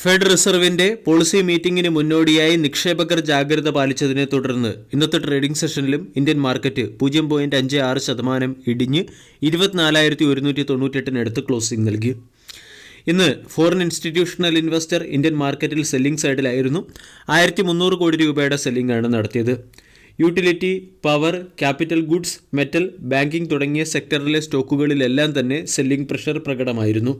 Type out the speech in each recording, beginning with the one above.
Fed റിസർവിന്റെ policy മീറ്റിംഗിന് മുന്നോടിയായി നിക്ഷേപകർ ജാഗ്രത പാലിച്ചതിനെ തുടർന്ന് ഇന്നത്തെ ട്രേഡിംഗ് സെഷനിലും ഇന്ത്യൻ മാർക്കറ്റ് 0.56% ഇടിഞ്ഞ് 24,198 ക്ലോസിംഗ് നൽകി. ഇന്ന് ഫോറിൻ ഇൻസ്റ്റിറ്റ്യൂഷണൽ ഇൻവെസ്റ്റർ ഇന്ത്യൻ മാർക്കറ്റിൽ സെല്ലിംഗ് സൈഡിലായിരുന്നു. 1,300 കോടി രൂപയുടെ സെല്ലിംഗ് ആണ് നടത്തിയത്. Utility, power, capital goods, metal, banking തുടങ്ങിയ സെക്ടറിലെ സ്റ്റോക്കുകളിലെല്ലാം തന്നെ സെല്ലിംഗ് പ്രഷർ പ്രകടമായിരുന്നു.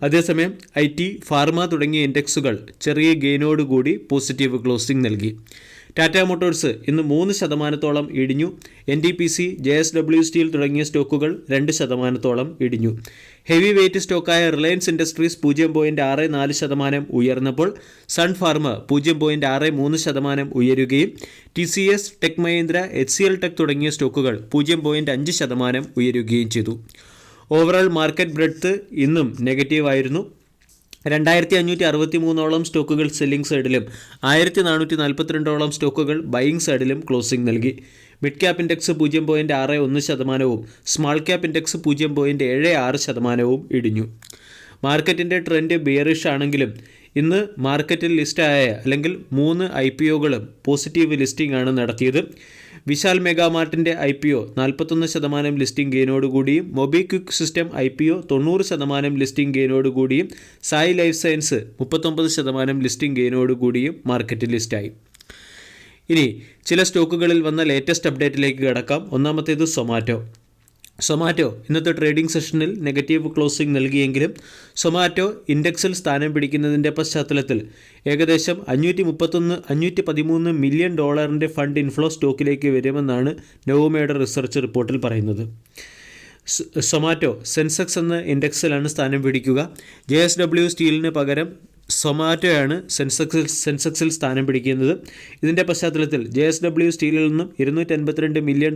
അതേസമയം IT, ഫാർമ തുടങ്ങിയ ഇൻഡെക്സുകൾ ചെറിയ ഗെയിനോടുകൂടി പോസിറ്റീവ് ക്ലോസിംഗ് നൽകി. ടാറ്റ മോട്ടോഴ്സ് ഇന്ന് 3% ഇടിഞ്ഞു. NTPC, JSW സ്റ്റീൽ തുടങ്ങിയ സ്റ്റോക്കുകൾ 2% ഇടിഞ്ഞു. ഹെവി വെയ്റ്റ് സ്റ്റോക്കായ റിലയൻസ് ഇൻഡസ്ട്രീസ് 0.64% ഉയർന്നപ്പോൾ സൺ ഫാർമ 0.63% ഉയരുകയും TCS, tech Mahindra, HCL tech തുടങ്ങിയ സ്റ്റോക്കുകൾ 0.5% ഉയരുകയും ചെയ്തു. ഓവറോൾ മാർക്കറ്റ് ബ്രെഡ്ത്ത് ഇന്നും നെഗറ്റീവായിരുന്നു. 2,563 സ്റ്റോക്കുകൾ സെല്ലിംഗ് സൈഡിലും 1,442 സ്റ്റോക്കുകൾ ബൈയിങ് സൈഡിലും ക്ലോസിംഗ് നൽകി. Mid cap index 0.61%, small cap index 0.76% ഇടിഞ്ഞു. മാർക്കറ്റിൻ്റെ ട്രെൻഡ് ബിയറിഷ് ആണെങ്കിലും ഇന്ന് മാർക്കറ്റിൽ ലിസ്റ്റായ അല്ലെങ്കിൽ 3 IPOകളും പോസിറ്റീവ് ലിസ്റ്റിംഗ് ആണ് നടത്തിയത്. വിശാൽ മെഗാമാർട്ടിൻ്റെ IPO 41% ലിസ്റ്റിംഗ് ഗെയിനോടുകൂടിയും മൊബിക്വിക്ക് സിസ്റ്റം IPO 90% ലിസ്റ്റിംഗ് ഗെയിനോടുകൂടിയും സായി ലൈഫ് സയൻസ് 39% ലിസ്റ്റിംഗ് ഗെയിനോടുകൂടിയും മാർക്കറ്റിൽ ലിസ്റ്റായി. ഇനി ചില സ്റ്റോക്കുകളിൽ വന്ന ലേറ്റസ്റ്റ് അപ്ഡേറ്റിലേക്ക് കിടക്കാം. ഒന്നാമത്തേത് സൊമാറ്റോ ഇന്നത്തെ ട്രേഡിംഗ് സെഷനിൽ നെഗറ്റീവ് ക്ലോസിംഗ് നൽകിയെങ്കിലും സൊമാറ്റോ ഇൻഡെക്സിൽ സ്ഥാനം പിടിക്കുന്നതിൻ്റെ പശ്ചാത്തലത്തിൽ ഏകദേശം $513 മില്യൺ ഫണ്ട് ഇൻഫ്ലോ സ്റ്റോക്കിലേക്ക് വരുമെന്നാണ് നവോമയുടെ റിസർച്ച് റിപ്പോർട്ടിൽ പറയുന്നത്. സൊമാറ്റോ സെൻസെക്സ് എന്ന ഇൻഡെക്സിലാണ് സ്ഥാനം പിടിക്കുക. JSW സ്റ്റീലിന് പകരം സൊമാറ്റോയാണ് സെൻസെക്സിൽ സ്ഥാനം പിടിക്കുന്നത്. ഇതിൻ്റെ പശ്ചാത്തലത്തിൽ JSW സ്റ്റീലിൽ നിന്നും $252 മില്യൺ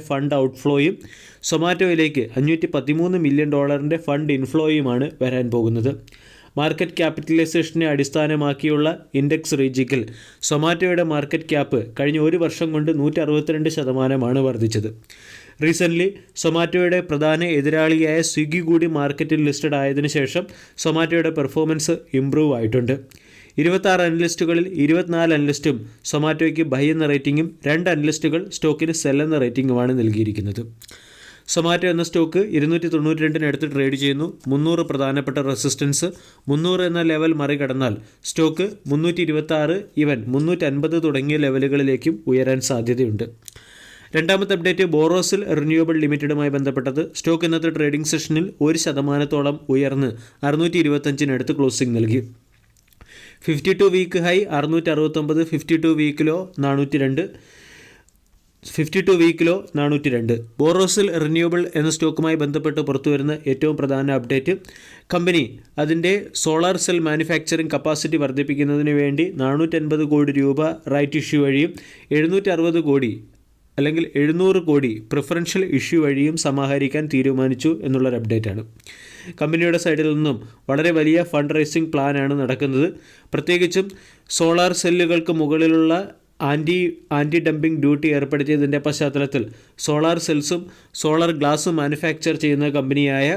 ഫണ്ട് ഔട്ട്ഫ്ലോയും സൊമാറ്റോയിലേക്ക് $513 മില്യൺ ഫണ്ട് ഇൻഫ്ലോയുമാണ് വരാൻ പോകുന്നത്. മാർക്കറ്റ് ക്യാപിറ്റലൈസേഷനെ അടിസ്ഥാനമാക്കിയുള്ള ഇൻഡെക്സ് റീജിക്കിൽ സൊമാറ്റോയുടെ മാർക്കറ്റ് ക്യാപ്പ് കഴിഞ്ഞ ഒരു വർഷം കൊണ്ട് 162% വർദ്ധിച്ചത്. റീസെൻ്റ്ലി സൊമാറ്റോയുടെ പ്രധാന എതിരാളിയായ സ്വിഗ്ഗി കൂടി മാർക്കറ്റിൽ ലിസ്റ്റഡ് ആയതിനു ശേഷം സൊമാറ്റോയുടെ പെർഫോമൻസ് ഇംപ്രൂവ് ആയിട്ടുണ്ട്. 26 അനലിസ്റ്റുകളിൽ 24 അനലിസ്റ്റും സൊമാറ്റോയ്ക്ക് ബൈ എന്ന റേറ്റിംഗും 2 അനലിസ്റ്റുകൾ സ്റ്റോക്കിന് സെൽ എന്ന റേറ്റിംഗുമാണ് നൽകിയിരിക്കുന്നത്. സൊമാറ്റോ എന്ന സ്റ്റോക്ക് 292 ട്രേഡ് ചെയ്യുന്നു. 300 പ്രധാനപ്പെട്ട റെസിസ്റ്റൻസ്, 300 എന്ന ലെവൽ മറികടന്നാൽ സ്റ്റോക്ക് 326, ഈവൻ 350 തുടങ്ങിയ ലെവലുകളിലേക്കും ഉയരാൻ സാധ്യതയുണ്ട്. രണ്ടാമത്തെ അപ്ഡേറ്റ് ബോറോസിൽ റിന്യൂവബിൾ ലിമിറ്റഡുമായി ബന്ധപ്പെട്ടത്. സ്റ്റോക്ക് ഇന്നത്തെ ട്രേഡിംഗ് സെഷനിൽ 1% ഉയർന്ന് 625 ക്ലോസിംഗ് നൽകി. 52 വീക്ക് ഹൈ 669, 52 വീക്കിലോ 402. ബോറോസിൽ റിന്യൂവബിൾ എന്ന സ്റ്റോക്കുമായി ബന്ധപ്പെട്ട് പുറത്തുവരുന്ന ഏറ്റവും പ്രധാന അപ്ഡേറ്റ്, കമ്പനി അതിൻ്റെ സോളാർ സെൽ മാനുഫാക്ചറിംഗ് കപ്പാസിറ്റി വർദ്ധിപ്പിക്കുന്നതിന് വേണ്ടി 450 കോടി രൂപ റൈറ്റ് ഇഷ്യൂ വഴിയും 760 കോടി അല്ലെങ്കിൽ 700 കോടി പ്രിഫറൻഷ്യൽ ഇഷ്യൂ വഴിയും സമാഹരിക്കാൻ തീരുമാനിച്ചു എന്നുള്ളൊരു അപ്ഡേറ്റാണ്. കമ്പനിയുടെ സൈഡിൽ നിന്നും വളരെ വലിയ ഫണ്ട് റൈസിംഗ് പ്ലാനാണ് നടക്കുന്നത്. പ്രത്യേകിച്ചും സോളാർ സെല്ലുകൾക്ക് മുകളിലുള്ള ആൻറ്റി ഡംപിംഗ് ഡ്യൂട്ടി ഏർപ്പെടുത്തിയതിൻ്റെ പശ്ചാത്തലത്തിൽ സോളാർ സെൽസും സോളാർ ഗ്ലാസും മാനുഫാക്ചർ ചെയ്യുന്ന കമ്പനിയായ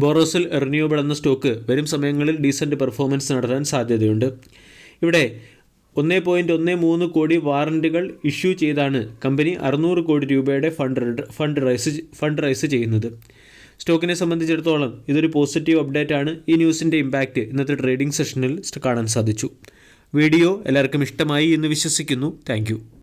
ബോറോസിൽ റിന്യൂവബിൾ എന്ന സ്റ്റോക്ക് വരും സമയങ്ങളിൽ ഡീസൻറ്റ് പെർഫോമൻസ് നടത്താൻ സാധ്യതയുണ്ട്. ഇവിടെ 1.13 കോടി വാറൻറ്റുകൾ ഇഷ്യൂ ചെയ്താണ് കമ്പനി 600 കോടി രൂപയുടെ ഫണ്ട് റൈസ് ചെയ്യുന്നത്. സ്റ്റോക്കിനെ സംബന്ധിച്ചിടത്തോളം ഇതൊരു പോസിറ്റീവ് അപ്ഡേറ്റ് ആണ്. ഈ ന്യൂസിൻ്റെ ഇമ്പാക്റ്റ് ഇന്നത്തെ ട്രേഡിംഗ് സെഷനിൽ കാണാൻ സാധിച്ചു. വീഡിയോ എല്ലാവർക്കും ഇഷ്ടമായി എന്ന് വിശ്വസിക്കുന്നു. താങ്ക്